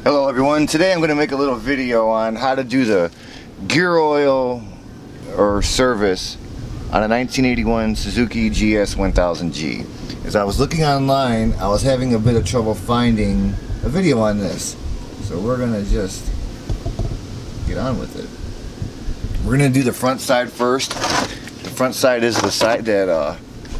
Hello everyone, today I'm going to make a little video on how to do the gear oil or service on a 1981 Suzuki gs1000g. As I was looking online, I was having a bit of trouble finding a video on this. So we're going to just get on with it. We're going to do the front side first. The front side is the side that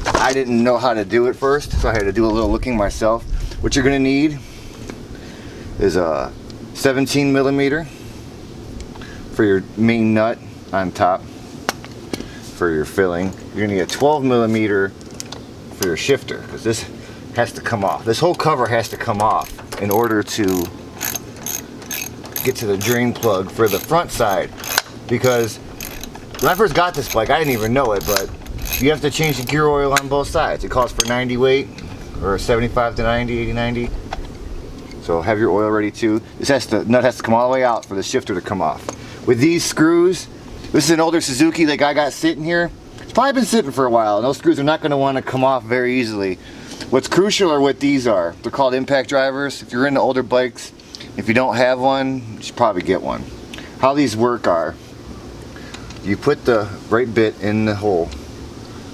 I didn't know how to do it first, so I had to do a little looking myself. What you're going to need is a 17 millimeter for your main nut on top for your filling. You're gonna need a 12 millimeter for your shifter, because this has to come off. This whole cover has to come off in order to get to the drain plug for the front side. Because when I first got this bike, I didn't even know it, but you have to change the gear oil on both sides. It calls for 90 weight, or 75 to 90, 80, 90. So have your oil ready too. Nut has to come all the way out for the shifter to come off. With these screws, this is an older Suzuki that I got sitting here. It's probably been sitting for a while, and those screws are not going to want to come off very easily. What's crucial are what these are. They're called impact drivers. If you're into older bikes, if you don't have one, you should probably get one. How these work are, you put the right bit in the hole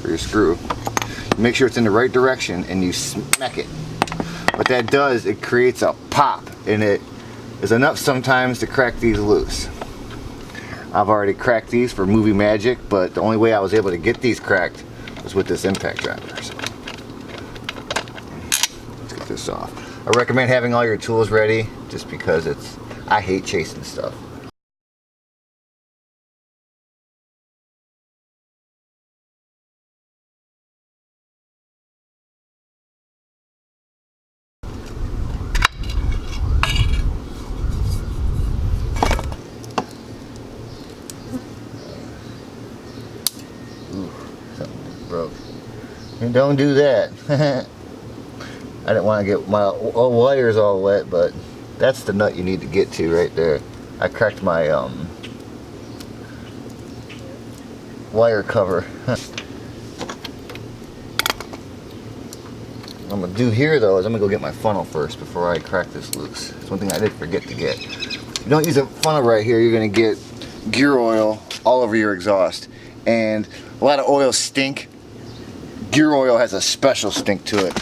for your screw. You make sure it's in the right direction, and you smack it. What that does, it creates a pop, and it is enough sometimes to crack these loose. I've already cracked these for movie magic, but the only way I was able to get these cracked was with this impact driver. So let's get this off. I recommend having all your tools ready, just because I hate chasing stuff. Broke. And don't do that. I didn't want to get my wires all wet, but that's the nut you need to get to right there. I cracked my wire cover. What I'm gonna do here though is I'm gonna go get my funnel first before I crack this loose. It's one thing I did forget to get. If you don't use a funnel right here, you're gonna get gear oil all over your exhaust, and a lot of oils stink. Gear oil has a special stink to it.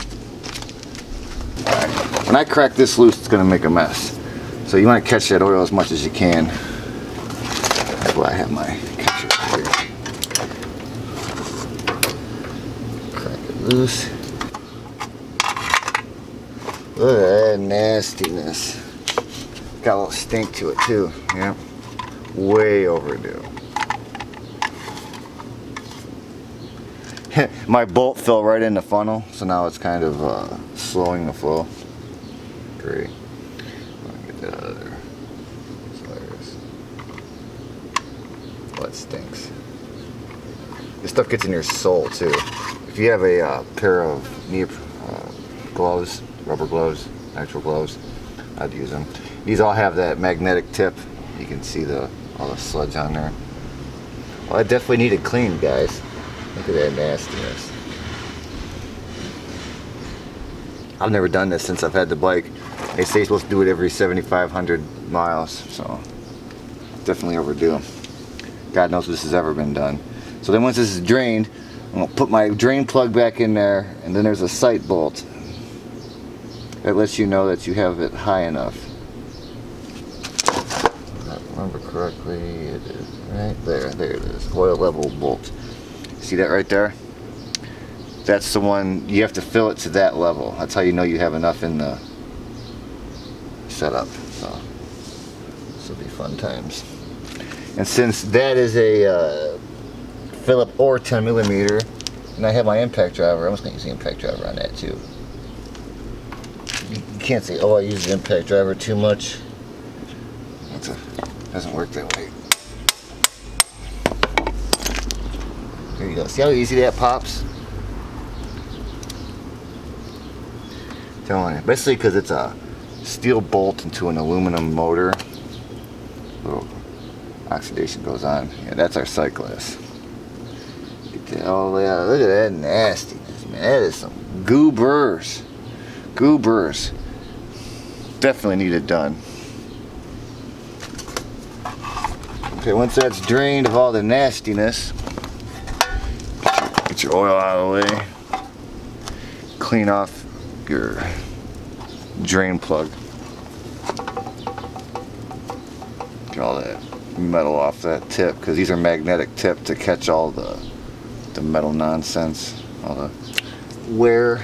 Alright, when I crack this loose, it's going to make a mess. So you want to catch that oil as much as you can. That's why I have my catcher here. Crack it loose. Look at that nastiness. Got a little stink to it too. Yeah, way overdue. My bolt fell right in the funnel, so now it's kind of slowing the flow. Great. Get that out of there. Oh, it stinks. This stuff gets in your sole too. If you have a pair of knee gloves, rubber gloves, actual gloves, I'd use them. These all have that magnetic tip. You can see all the sludge on there. Well, I definitely need it cleaned, guys. Look at that nastiness. I've never done this since I've had the bike. They say you're supposed to do it every 7,500 miles, so definitely overdue. God knows if this has ever been done. So then once this is drained, I'm going to put my drain plug back in there, and then there's a sight bolt that lets you know that you have it high enough. If I remember correctly, it is right there. There it is. Oil level bolt. See that right there? That's the one, you have to fill it to that level. That's how you know you have enough in the setup. So this will be fun times. And since that is a Phillip or 10 millimeter, and I have my impact driver, I'm just going to use the impact driver on that too. You can't say, oh, I use the impact driver too much. It doesn't work that way. There you go. See how easy that pops? Telling you. Basically because it's a steel bolt into an aluminum motor. Little oxidation goes on. Yeah, that's our sight glass. Oh yeah, look at that nastiness, man. That is some goobers. Goobers. Definitely need it done. Okay, once that's drained of all the nastiness, get your oil out of the way. Clean off your drain plug. Get all that metal off that tip, because these are magnetic tips to catch all the metal nonsense, all the wear.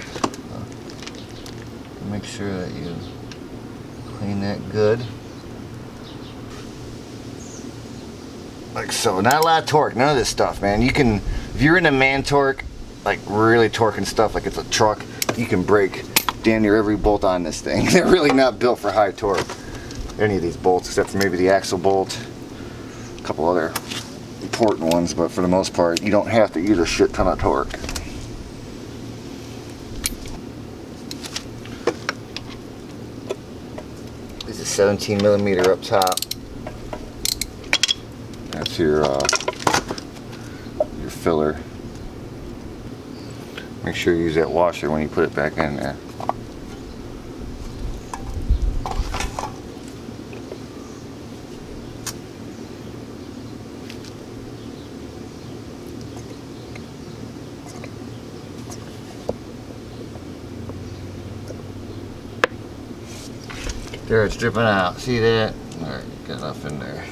Make sure that you clean that good. Like so. Not a lot of torque, none of this stuff, man. You can, if you're into man torque, like really torquing stuff like it's a truck, you can break damn near every bolt on this thing. They're really not built for high torque, any of these bolts, except for maybe the axle bolt, a couple other important ones, but for the most part, you don't have to use a shit ton of torque. This is 17mm up top. That's your filler. Make sure you use that washer when you put it back in there. There, it's dripping out. See that? Alright, got enough in there.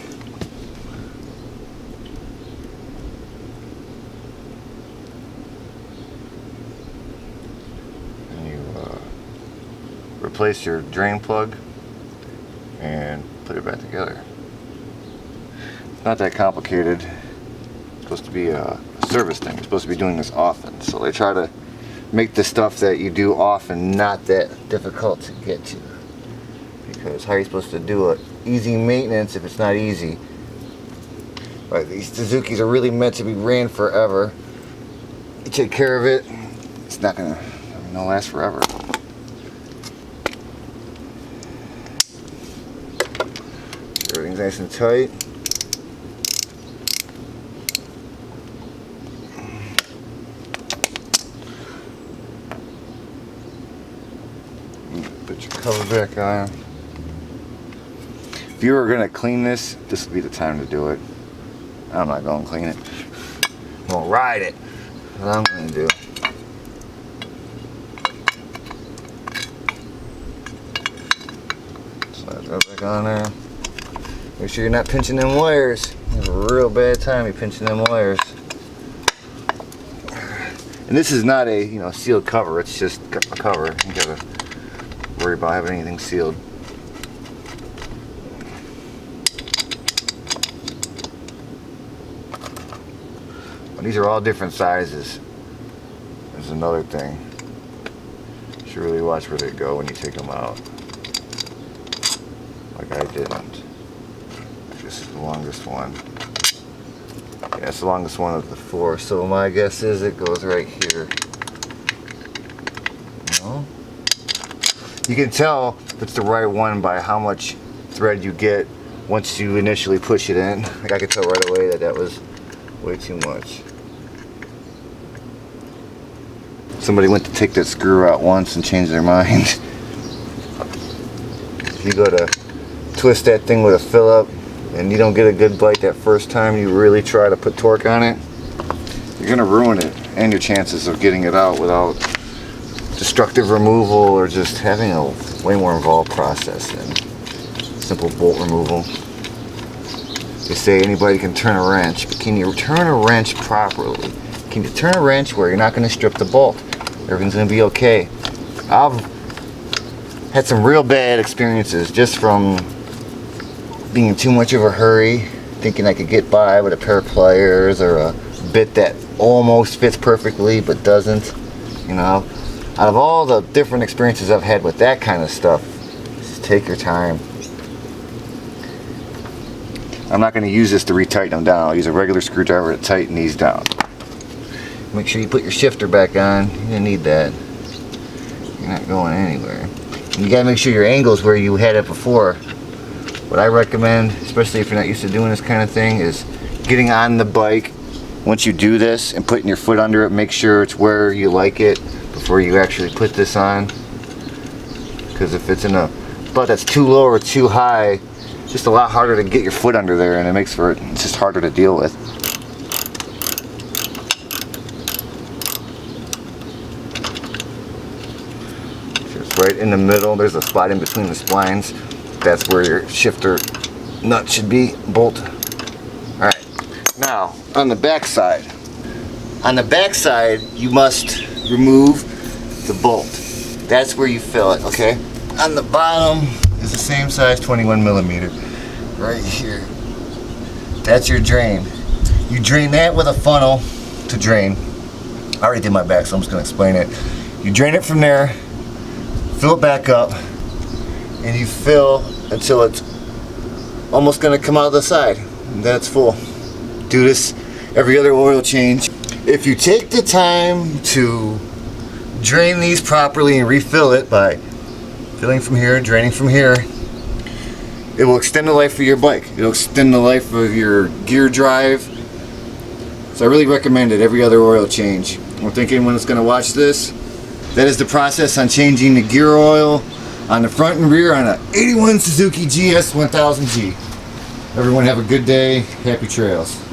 And you replace your drain plug and put it back together. It's not that complicated. It's supposed to be a service thing. You're supposed to be doing this often. So they try to make the stuff that you do often not that difficult to get to. Because how are you supposed to do it? Easy maintenance if it's not easy. Like these Suzukis are really meant to be ran forever. You take care of it, it's not gonna last forever. Everything's nice and tight. Put your cover back on. If you were going to clean this, this would be the time to do it. I'm not going to clean it. I'm going to ride it. That's what I'm going to do. Slide that back on there. Make sure you're not pinching them wires. You have a real bad time you pinching them wires. And this is not a sealed cover. It's just a cover. You gotta worry about having anything sealed. These are all different sizes. There's another thing. You should really watch where they go when you take them out. Like I didn't. This is the longest one. Yeah, it's the longest one of the four. So my guess is it goes right here. No? You can tell if it's the right one by how much thread you get once you initially push it in. Like I could tell right away that that was way too much. Somebody went to take that screw out once and changed their mind. If you go to twist that thing with a Phillip and you don't get a good bite that first time you really try to put torque on it, you're going to ruin it and your chances of getting it out without destructive removal or just having a way more involved process than simple bolt removal. They say anybody can turn a wrench, but can you turn a wrench properly? Can you turn a wrench where you're not going to strip the bolt? Everything's going to be okay. I've had some real bad experiences just from being in too much of a hurry, thinking I could get by with a pair of pliers or a bit that almost fits perfectly but doesn't. Out of all the different experiences I've had with that kind of stuff, just take your time. I'm not going to use this to retighten them down. I'll use a regular screwdriver to tighten these down. Make sure you put your shifter back on. You're going to need that. You're not going anywhere. And you got to make sure your angle's where you had it before. What I recommend, especially if you're not used to doing this kind of thing, is getting on the bike. Once you do this and putting your foot under it, make sure it's where you like it before you actually put this on. Because if it's in a spot that's too low or too high, just a lot harder to get your foot under there, and it makes for it's just harder to deal with. Just right in the middle, there's a spot in between the splines. That's where your shifter nut should be, bolt. Alright, now on the back side. On the back side, you must remove the bolt. That's where you fill it, okay? On the bottom is the same size, 21 millimeter. Right here. That's your drain. You drain that with a funnel to drain. I already did my back, so I'm just gonna explain it. You drain it from there, fill it back up, and you fill until it's almost gonna come out of the side. And then it's full. Do this every other oil change. If you take the time to drain these properly and refill it by filling from here, draining from here, it will extend the life of your bike. It'll extend the life of your gear drive. So I really recommend it every other oil change. We're thinking when it's going to watch this. That is the process on changing the gear oil on the front and rear on a 81 Suzuki gs1000g. Everyone have a good day. Happy trails.